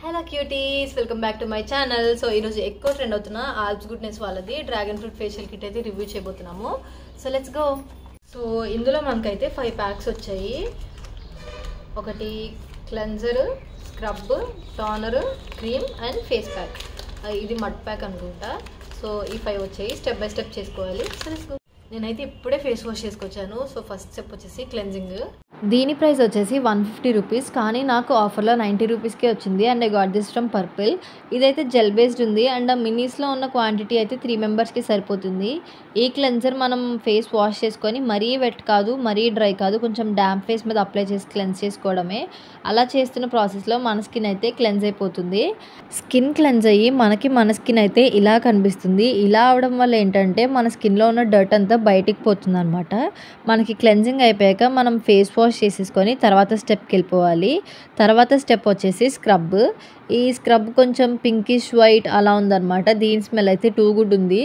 Hello cuties, welcome back to my channel. So ఈరోజు ఎక్కువ trend అవుతున్న ఆల్ప్స్ గుడ్నెస్ వాళ్ళది డ్రాగన్ ఫ్రూట్ ఫేషియల్ కిట్ అయితే రివ్యూ చేయబోతున్నాము. So let's go. సో ఇందులో మనకైతే 5 ప్యాక్స్ వచ్చాయి. ఒకటి cleanser, scrub, toner, cream and face pack. ఇది మడ్ ప్యాక్ అనుకుంటా. సో ఈ 5 వచ్చాయి, స్టెప్ బై స్టెప్ చేసుకోవాలి. So let's go. నేనైతే ఇప్పుడే ఫేస్ వాష్ చేసుకొచ్చాను. సో ఫస్ట్ స్టెప్ వచ్చేసి క్లెన్జింగ్. దీని ప్రైస్ వచ్చేసి 150 రూపీస్, కానీ నాకు ఆఫర్లో 90 రూపీస్కే వచ్చింది. And I got this from purple. ఇదైతే జెల్ బేస్డ్ ఉంది అండ్ మినీస్లో ఉన్న క్వాంటిటీ అయితే 3 మెంబర్స్కి సరిపోతుంది. ఈ క్లెన్జర్ మనం ఫేస్ వాష్ చేసుకొని మరీ వెట్ కాదు, మరీ డ్రై కాదు, కొంచెం డ్యాంప్ ఫేస్ మీద అప్లై చేసి క్లెన్స్ చేసుకోవడమే. అలా చేస్తున్న ప్రాసెస్లో మన స్కిన్ అయితే క్లెన్స్ అయిపోతుంది. స్కిన్ క్లెన్స్ అయ్యి మన స్కిన్ అయితే ఇలా కనిపిస్తుంది. ఇలా అవడం వల్ల ఏంటంటే మన స్కిన్లో ఉన్న డర్ట్ అంతా బయటికి పోతుంది అనమాట. మనకి క్లెన్జింగ్ అయిపోయాక మనం ఫేస్ వాష్ చేసేసుకొని తర్వాత స్టెప్కి వెళ్ళిపోవాలి. తర్వాత స్టెప్ వచ్చేసి స్క్రబ్. ఈ స్క్రబ్ కొంచెం పింకిష్ వైట్ అలా ఉందన్నమాట. దీని స్మెల్ అయితే టూ గుడ్ ఉంది.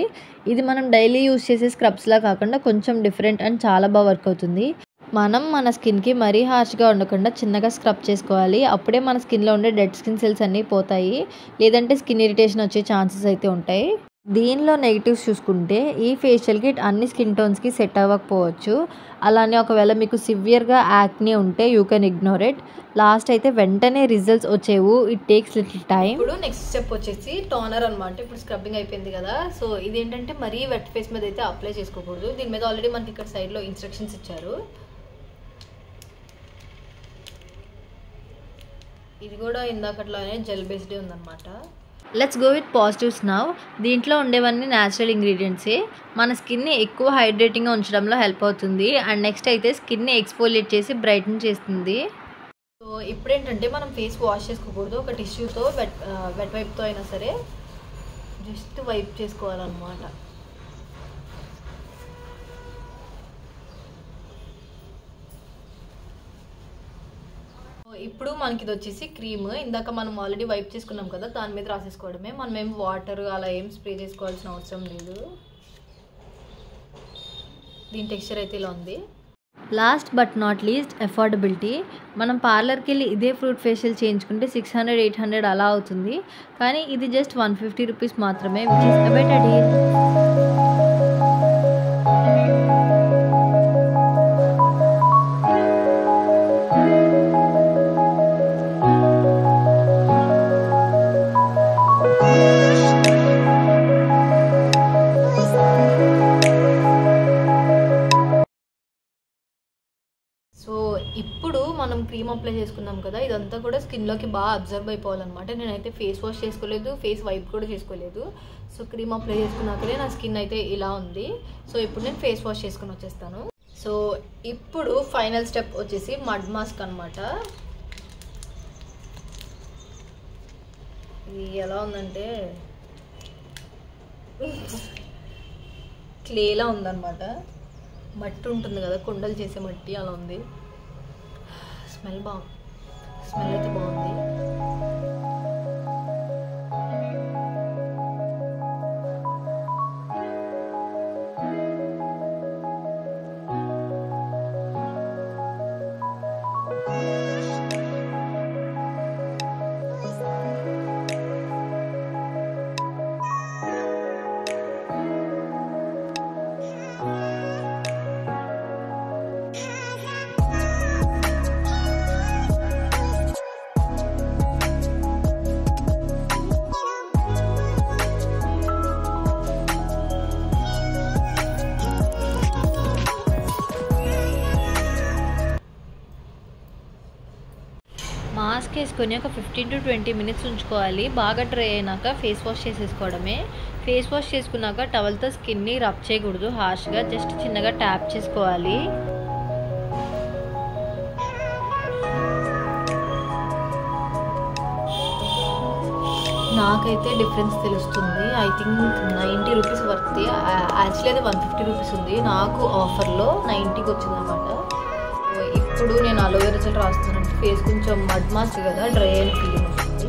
ఇది మనం డైలీ యూస్ చేసే స్క్రబ్స్లా కాకుండా కొంచెం డిఫరెంట్ అండ్ చాలా బాగా వర్క్ అవుతుంది. మనం మన స్కిన్కి మరీ హార్ష్గా ఉండకుండా చిన్నగా స్క్రబ్ చేసుకోవాలి. అప్పుడే మన స్కిన్లో ఉండే డెడ్ స్కిన్ సెల్స్ అన్నీ పోతాయి, లేదంటే స్కిన్ ఇరిటేషన్ వచ్చే ఛాన్సెస్ అయితే ఉంటాయి. దీనిలో నెగిటివ్స్ చూసుకుంటే ఈ ఫేషియల్ కిట్ అన్ని స్కిన్ టోన్స్కి సెట్ అవ్వకపోవచ్చు. అలానే ఒకవేళ మీకు సివియర్గా యాక్నే ఉంటే you can ignore it. Last అయితే వెంటనే రిజల్ట్స్ వచ్చేవు. It takes little time. ఇప్పుడు నెక్స్ట్ స్టెప్ వచ్చేసి టోనర్ అనమాట. ఇప్పుడు స్క్రబ్బింగ్ అయిపోయింది కదా. సో ఇదేంటంటే మరీ వెట్ ఫేస్ మీద అయితే అప్లై చేసుకోకూడదు. దీని మీద ఆల్రెడీ మనకి ఇక్కడ సైడ్లో ఇన్స్ట్రక్షన్స్ ఇచ్చారు. ఇది కూడా ఇందాకట్లానే జెల్ బేస్డే ఉందన్నమాట. Let's go with positives now. దీంట్లో ఉండేవన్నీ న్యాచురల్ ఇంగ్రీడియంట్సే. మన స్కిన్ని ఎక్కువ హైడ్రేటింగ్గా ఉంచడంలో హెల్ప్ అవుతుంది. అండ్ నెక్స్ట్ అయితే స్కిన్ని ఎక్స్ఫోలియేట్ చేసి బ్రైటన్ చేస్తుంది. సో ఇప్పుడు ఏంటంటే మనం ఫేస్ వాష్ చేసుకోకూడదు. ఒక టిష్యూతో వెట్ వైప్తో అయినా సరే జస్ట్ వైప్ చేసుకోవాలన్నమాట. ఇప్పుడు మనకి ఇది వచ్చేసి క్రీమ్. ఇందాక మనం ఆల్రెడీ వైప్ చేసుకున్నాం కదా, దాని మీద రాసేసుకోవడమే. మనం ఏం వాటర్ అలా ఏం స్ప్రే చేసుకోవాల్సిన అవసరం లేదు. దీని టెక్స్చర్ అయితే ఇలా ఉంది. Last but not least affordability. మనం పార్లర్కి వెళ్ళి ఇదే ఫ్రూట్ ఫేషియల్ చేయించుకుంటే 600-800 అలా అవుతుంది, కానీ ఇది జస్ట్ 150 రూపీస్ మాత్రమే, which is a better deal. So ఇప్పుడు మనం క్రీమ్ అప్లై చేసుకున్నాం కదా, ఇదంతా కూడా స్కిన్లోకి బాగా అబ్జర్వ్ అయిపోవాలన్నమాట. నేనైతే ఫేస్ వాష్ చేసుకోలేదు, ఫేస్ వైప్ కూడా చేసుకోలేదు. సో క్రీమ్ అప్లై చేసుకున్నాకనే నా స్కిన్ అయితే ఇలా ఉంది. సో ఇప్పుడు నేను ఫేస్ వాష్ చేసుకుని వచ్చేస్తాను. సో ఇప్పుడు ఫైనల్ స్టెప్ వచ్చేసి మడ్ మాస్క్ అనమాట. ఇది ఎలా ఉందంటే క్లేలా ఉందన్నమాట. మట్టి ఉంటుంది కదా, కుండలు చేసే మట్టి, అలా ఉంది. స్మెల్ అయితే బాగుంది. మాస్క్ వేసుకొని ఒక 15-20 మినిట్స్ ఉంచుకోవాలి. బాగా డ్రై అయినాక ఫేస్ వాష్ చేసేసుకోవడమే. ఫేస్ వాష్ చేసుకున్నాక టవల్తో స్కిన్ని రబ్ చేయకూడదు హార్ష్గా, జస్ట్ చిన్నగా ట్యాప్ చేసుకోవాలి. నాకైతే డిఫరెన్స్ తెలుస్తుంది. I think 90 rupees worth. Actually అది 150 రూపీస్ ఉంది, నాకు ఆఫర్లో 90కి వచ్చిందన్నమాట. ఇప్పుడు నేను అలోవెరా జెల్ రాస్తున్నాను. ఫేస్ కొంచెం మడ్ మాస్క్ కదా, డ్రై అయిన ఫీలింగ్ వస్తుంది.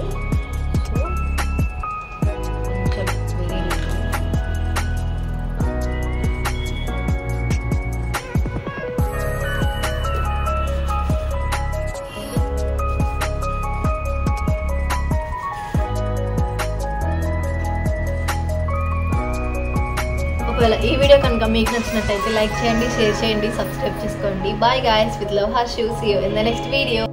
కొంచెం వెరీ లిటిల్. ఒకవేళ ఈ వీడియో కనుక మీకు నచ్చినట్టయితే లైక్ చేయండి, షేర్ చేయండి, సబ్స్క్రైబ్ చేసుకోండి. Bye guys, with love Harshu. See you in the next video.